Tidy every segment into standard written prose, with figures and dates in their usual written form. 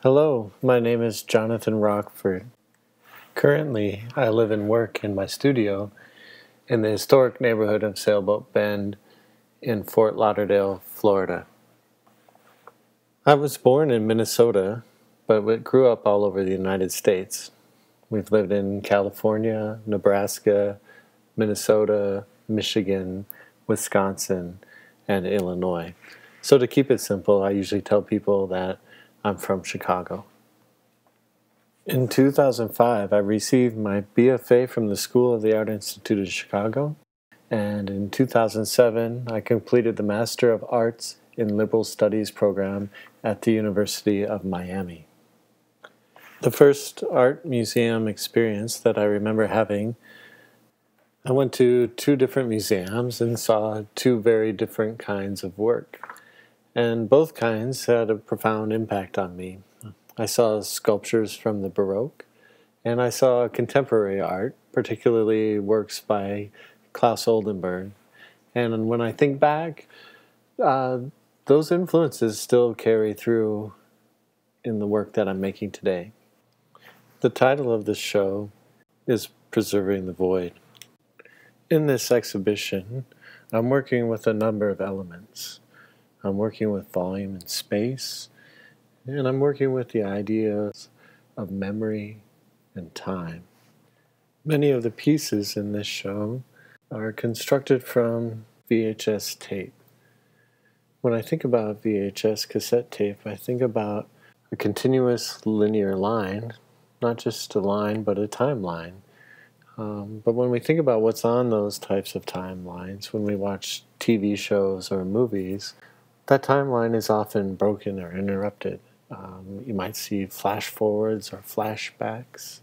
Hello, my name is Jonathan Rockford. Currently, I live and work in my studio in the historic neighborhood of Sailboat Bend in Fort Lauderdale, Florida. I was born in Minnesota, but grew up all over the United States. We've lived in California, Nebraska, Minnesota, Michigan, Wisconsin, and Illinois. So to keep it simple, I usually tell people that I'm from Chicago. In 2005, I received my BFA from the School of the Art Institute of Chicago, and in 2007, I completed the Master of Arts in Liberal Studies program at the University of Miami. The first art museum experience that I remember having, I went to two different museums and saw two very different kinds of work, and both kinds had a profound impact on me. I saw sculptures from the Baroque, and I saw contemporary art, particularly works by Klaus Oldenburg. And when I think back, those influences still carry through in the work that I'm making today. The title of this show is Preserving the Void. In this exhibition, I'm working with a number of elements. I'm working with volume and space, and I'm working with the ideas of memory and time. Many of the pieces in this show are constructed from VHS tape. When I think about VHS cassette tape, I think about a continuous linear line, not just a line, but a timeline. But when we think about what's on those types of timelines, when we watch TV shows or movies, that timeline is often broken or interrupted. You might see flash forwards or flashbacks,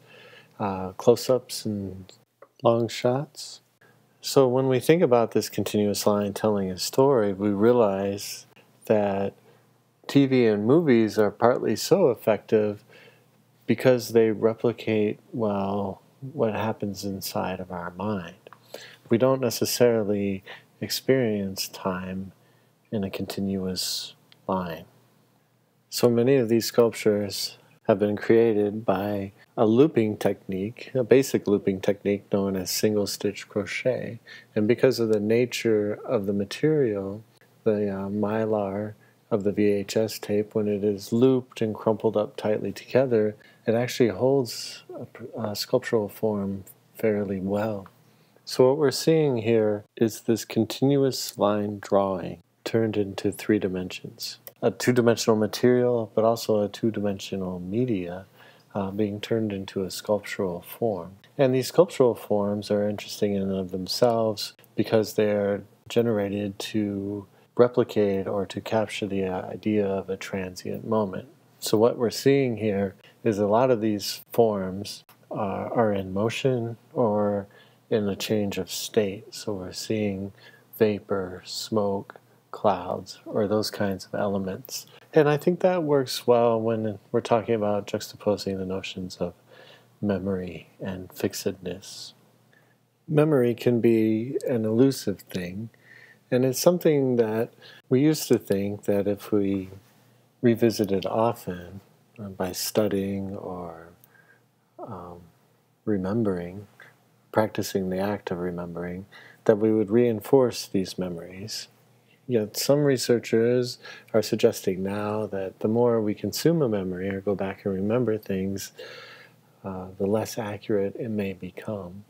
close-ups and long shots. So when we think about this continuous line telling a story, we realize that TV and movies are partly so effective because they replicate, well, what happens inside of our mind. We don't necessarily experience time in a continuous line. So many of these sculptures have been created by a looping technique, a basic looping technique known as single stitch crochet. And because of the nature of the material, the mylar of the VHS tape, when it is looped and crumpled up tightly together, it actually holds a sculptural form fairly well. So what we're seeing here is this continuous line drawing turned into 3 dimensions. A 2-dimensional material, but also a 2-dimensional media being turned into a sculptural form. And these sculptural forms are interesting in and of themselves because they're generated to replicate or to capture the idea of a transient moment. So what we're seeing here is a lot of these forms are in motion or in a change of state. So we're seeing vapor, smoke, clouds, or those kinds of elements. And I think that works well when we're talking about juxtaposing the notions of memory and fixedness. Memory can be an elusive thing, and it's something that we used to think that if we revisited often by studying or remembering, practicing the act of remembering, that we would reinforce these memories. Yet some researchers are suggesting now that the more we consume a memory or go back and remember things, the less accurate it may become.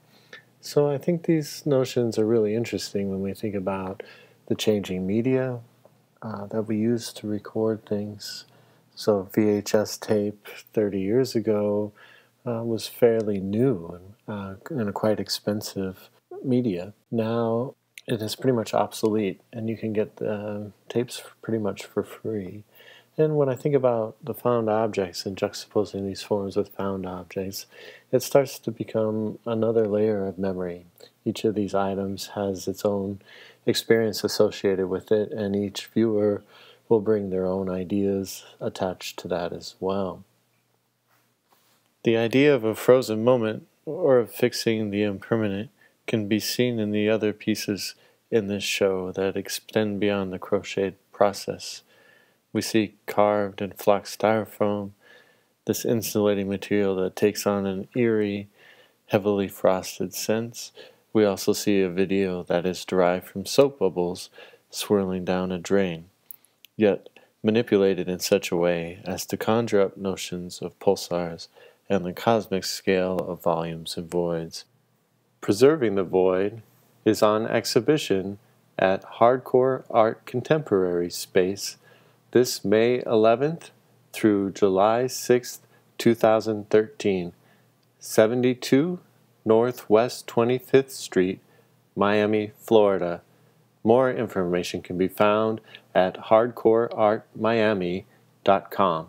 So I think these notions are really interesting when we think about the changing media that we use to record things. So VHS tape 30 years ago was fairly new and a quite expensive media. Now it is pretty much obsolete, and you can get the tapes pretty much for free. And when I think about the found objects and juxtaposing these forms with found objects, it starts to become another layer of memory. Each of these items has its own experience associated with it, and each viewer will bring their own ideas attached to that as well. The idea of a frozen moment, or of fixing the impermanent, can be seen in the other pieces in this show that extend beyond the crocheted process. We see carved and flocked styrofoam this insulating material that takes on an eerie, heavily frosted scent. We also see a video that is derived from soap bubbles swirling down a drain, yet manipulated in such a way as to conjure up notions of pulsars and the cosmic scale of volumes and voids. Preserving the Void is on exhibition at Hardcore Art Contemporary Space this May 11th through July 6th, 2013, 72 Northwest 25th Street, Miami, Florida. More information can be found at hardcoreartmiami.com.